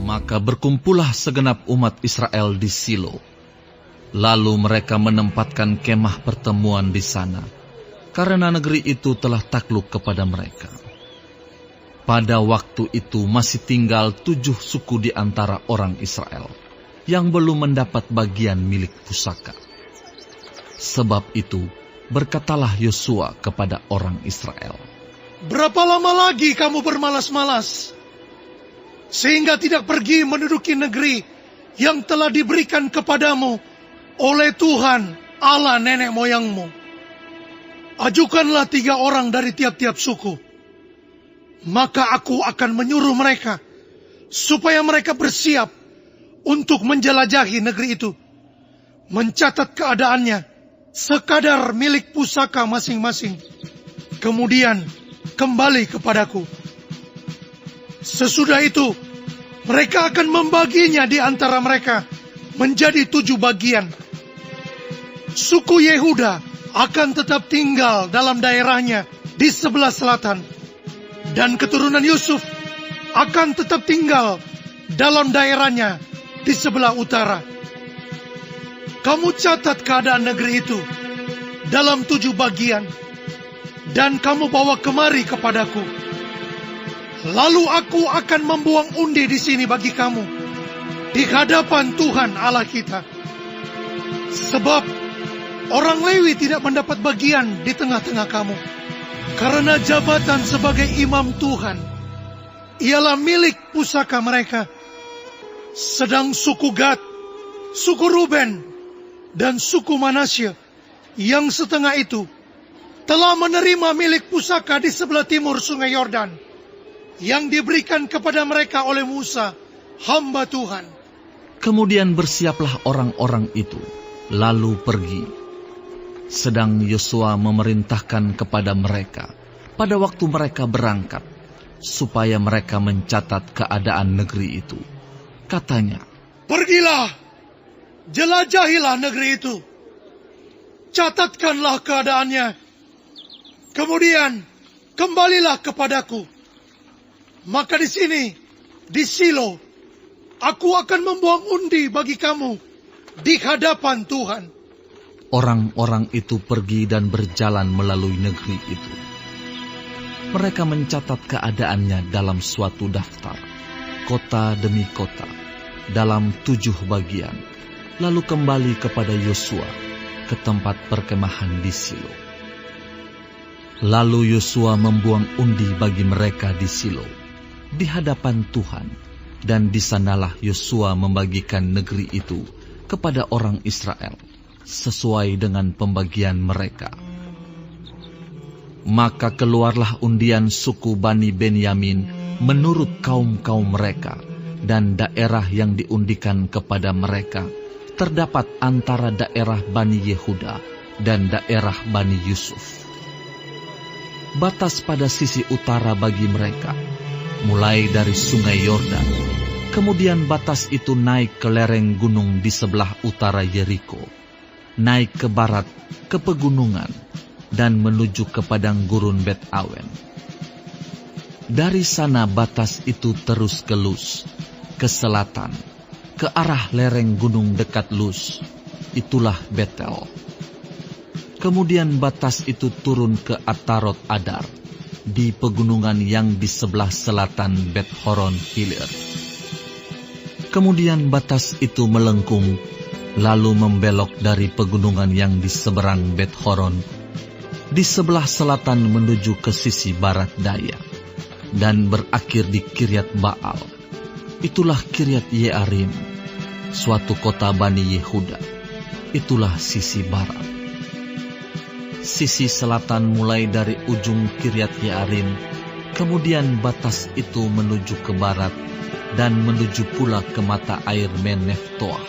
Maka berkumpullah segenap umat Israel di Silo. Lalu mereka menempatkan kemah pertemuan di sana, karena negeri itu telah takluk kepada mereka. Pada waktu itu masih tinggal 7 suku di antara orang Israel, yang belum mendapat bagian milik pusaka. Sebab itu, berkatalah Yosua kepada orang Israel, "Berapa lama lagi kamu bermalas-malas, sehingga tidak pergi menduduki negeri yang telah diberikan kepadamu oleh Tuhan Allah nenek moyangmu? Ajukanlah 3 orang dari tiap-tiap suku, maka aku akan menyuruh mereka supaya mereka bersiap untuk menjelajahi negeri itu, mencatat keadaannya, sekadar milik pusaka masing-masing, kemudian kembali kepadaku. Sesudah itu, mereka akan membaginya di antara mereka menjadi 7 bagian. Suku Yehuda akan tetap tinggal dalam daerahnya di sebelah selatan, dan keturunan Yusuf akan tetap tinggal dalam daerahnya di sebelah utara. Kamu catat keadaan negeri itu dalam 7 bagian, dan kamu bawa kemari kepadaku. Lalu aku akan membuang undi di sini bagi kamu, di hadapan Tuhan Allah kita. Sebab orang Lewi tidak mendapat bagian di tengah-tengah kamu, karena jabatan sebagai imam Tuhan ialah milik pusaka mereka. Sedang suku Gad, suku Ruben, dan suku Manasye yang setengah itu telah menerima milik pusaka di sebelah timur sungai Yordan, yang diberikan kepada mereka oleh Musa, hamba Tuhan." Kemudian bersiaplah orang-orang itu, lalu pergi. Sedang Yosua memerintahkan kepada mereka pada waktu mereka berangkat, supaya mereka mencatat keadaan negeri itu. Katanya, "Pergilah, jelajahilah negeri itu, catatkanlah keadaannya, kemudian kembalilah kepadaku. Maka di sini, di Silo, aku akan membuang undi bagi kamu di hadapan Tuhan." orang-orang itu pergi dan berjalan melalui negeri itu. Mereka mencatat keadaannya dalam suatu daftar, kota demi kota, dalam 7 bagian, lalu kembali kepada Yosua ke tempat perkemahan di Silo. Lalu Yosua membuang undi bagi mereka di Silo, di hadapan Tuhan, dan di sanalah Yosua membagikan negeri itu kepada orang Israel, sesuai dengan pembagian mereka. Maka keluarlah undian suku Bani Benyamin menurut kaum-kaum mereka, dan daerah yang diundikan kepada mereka terdapat antara daerah Bani Yehuda dan daerah Bani Yusuf. Batas pada sisi utara bagi mereka, mulai dari sungai Yordan, kemudian batas itu naik ke lereng gunung di sebelah utara Yeriko, naik ke barat ke pegunungan, dan menuju ke padang gurun Bet Awen. Dari sana batas itu terus ke Lus, ke selatan, ke arah lereng gunung dekat Lus, itulah Betel. Kemudian batas itu turun ke Atarot Adar, di pegunungan yang di sebelah selatan Bet Horon Hilir. Kemudian batas itu melengkung, lalu membelok dari pegunungan yang di seberang Bet Horon, di sebelah selatan menuju ke sisi barat daya, dan berakhir di Kiryat Baal. Itulah Kiryat Yearim, suatu kota Bani Yehuda. Itulah sisi barat. Sisi selatan mulai dari ujung Kiryat Yearim, kemudian batas itu menuju ke barat, dan menuju pula ke mata air Meneftoah.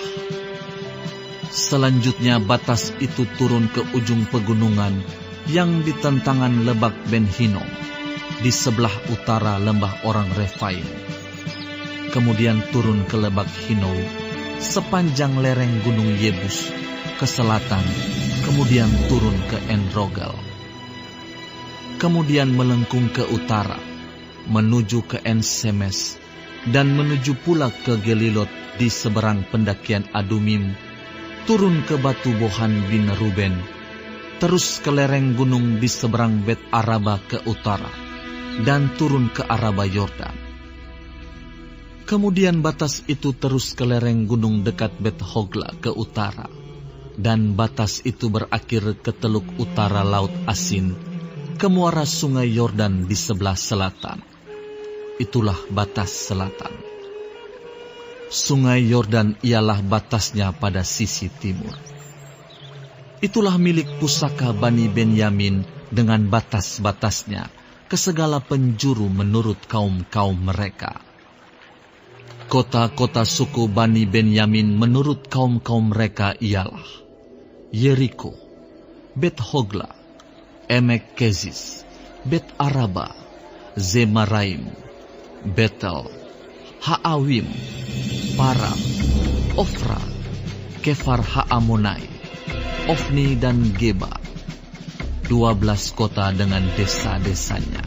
Selanjutnya batas itu turun ke ujung pegunungan yang di tentangan lebak Ben Hinnom, di sebelah utara lembah orang Refaim. Kemudian turun ke lebak Hinnom sepanjang lereng gunung Yebus ke selatan, kemudian turun ke En-Rogel. Kemudian melengkung ke utara, menuju ke En-Semes, dan menuju pula ke Gelilot di seberang pendakian Adumim, turun ke batu Bohan bin Ruben, terus ke lereng gunung di seberang Bet Araba ke utara, dan turun ke Araba Yordan. Kemudian batas itu terus ke lereng gunung dekat Bet Hogla ke utara, dan batas itu berakhir ke teluk utara Laut Asin, ke muara sungai Yordan di sebelah selatan. Itulah batas selatan. Sungai Yordan ialah batasnya pada sisi timur. Itulah milik pusaka Bani Benyamin dengan batas-batasnya ke segala penjuru menurut kaum-kaum mereka. Kota-kota suku Bani Benyamin menurut kaum-kaum mereka ialah Yeriko, Bet Hogla, Emek Kezis, Bet Araba, Zemaraim, Betel, Haawim, Param, Ofra, Kefar Haamonai, Ofni dan Geba, 12 kota dengan desa-desanya.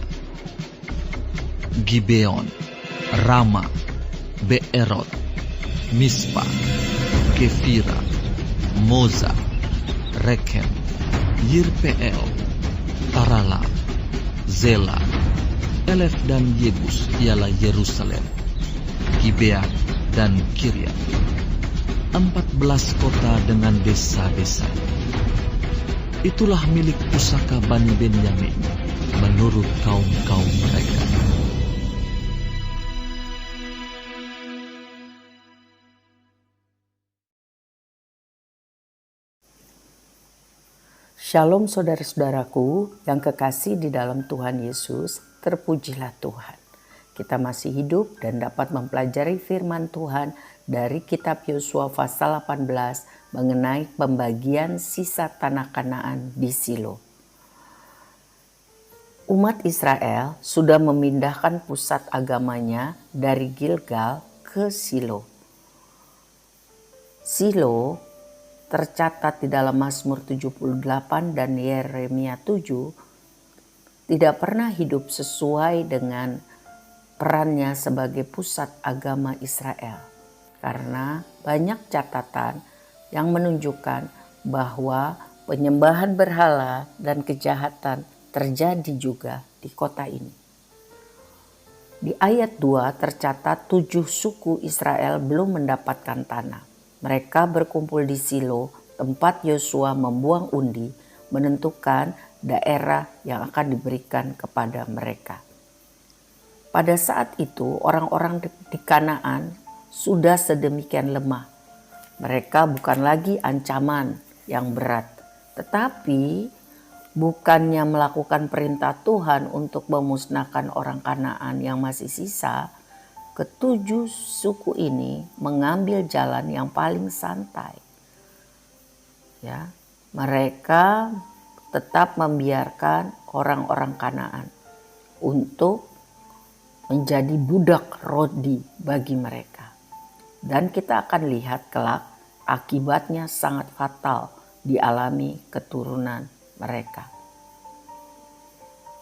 Gibeon, Rama, Beerot, Mispa, Kefira, Moza, Rekem, Yirpeel, Tarala, Zela, Elef dan Yebus ialah Yerusalem, Gibea dan Kiryat. 14 kota dengan desa-desanya. Itulah milik pusaka Bani Benyamin menurut kaum-kaum mereka. Shalom saudara-saudaraku yang kekasih di dalam Tuhan Yesus, terpujilah Tuhan. Kita masih hidup dan dapat mempelajari firman Tuhan dari kitab Yosua pasal 18 mengenai pembagian sisa tanah Kanaan di Silo. Umat Israel sudah memindahkan pusat agamanya dari Gilgal ke Silo. Silo tercatat di dalam Mazmur 78 dan Yeremia 7 tidak pernah hidup sesuai dengan perannya sebagai pusat agama Israel, karena banyak catatan yang menunjukkan bahwa penyembahan berhala dan kejahatan terjadi juga di kota ini. Di ayat 2 tercatat 7 suku Israel belum mendapatkan tanah. Mereka berkumpul di Silo, tempat Yosua membuang undi, menentukan daerah yang akan diberikan kepada mereka. Pada saat itu orang-orang di Kanaan sudah sedemikian lemah. Mereka bukan lagi ancaman yang berat, tetapi bukannya melakukan perintah Tuhan untuk memusnahkan orang Kanaan yang masih sisa, ketujuh suku ini mengambil jalan yang paling santai. Ya, mereka tetap membiarkan orang-orang Kanaan untuk menjadi budak rodi bagi mereka. Dan kita akan lihat kelak akibatnya sangat fatal dialami keturunan mereka.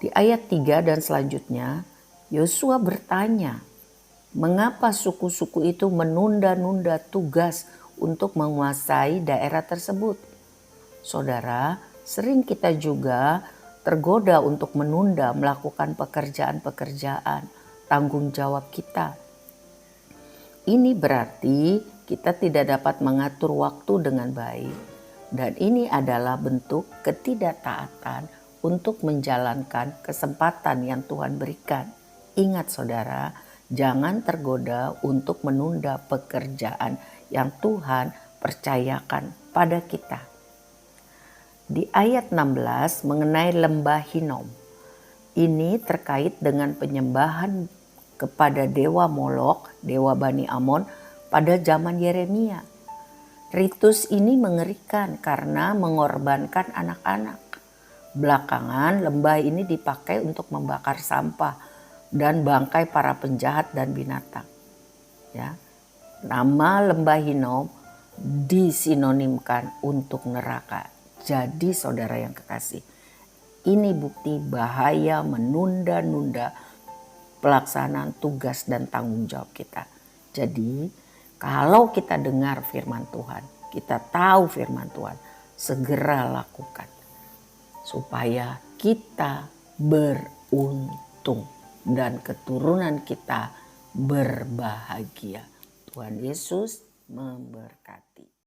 Di ayat 3 dan selanjutnya, Yosua bertanya, mengapa suku-suku itu menunda-nunda tugas untuk menguasai daerah tersebut? Saudara, sering kita juga tergoda untuk menunda melakukan pekerjaan-pekerjaan tanggung jawab kita. Ini berarti kita tidak dapat mengatur waktu dengan baik, dan ini adalah bentuk ketidaktaatan untuk menjalankan kesempatan yang Tuhan berikan. Ingat saudara, jangan tergoda untuk menunda pekerjaan yang Tuhan percayakan pada kita. Di ayat 16 mengenai lembah Hinom, ini terkait dengan penyembahan kepada dewa Molok, dewa Bani Amon pada zaman Yeremia. Ritus ini mengerikan karena mengorbankan anak-anak. Belakangan lembah ini dipakai untuk membakar sampah dan bangkai para penjahat dan binatang. Ya, nama lembah Hinom disinonimkan untuk neraka. Jadi saudara yang kekasih, ini bukti bahaya menunda-nunda pelaksanaan tugas dan tanggung jawab kita. Jadi kalau kita dengar firman Tuhan, kita tahu firman Tuhan, segera lakukan supaya kita beruntung dan keturunan kita berbahagia. Tuhan Yesus memberkati.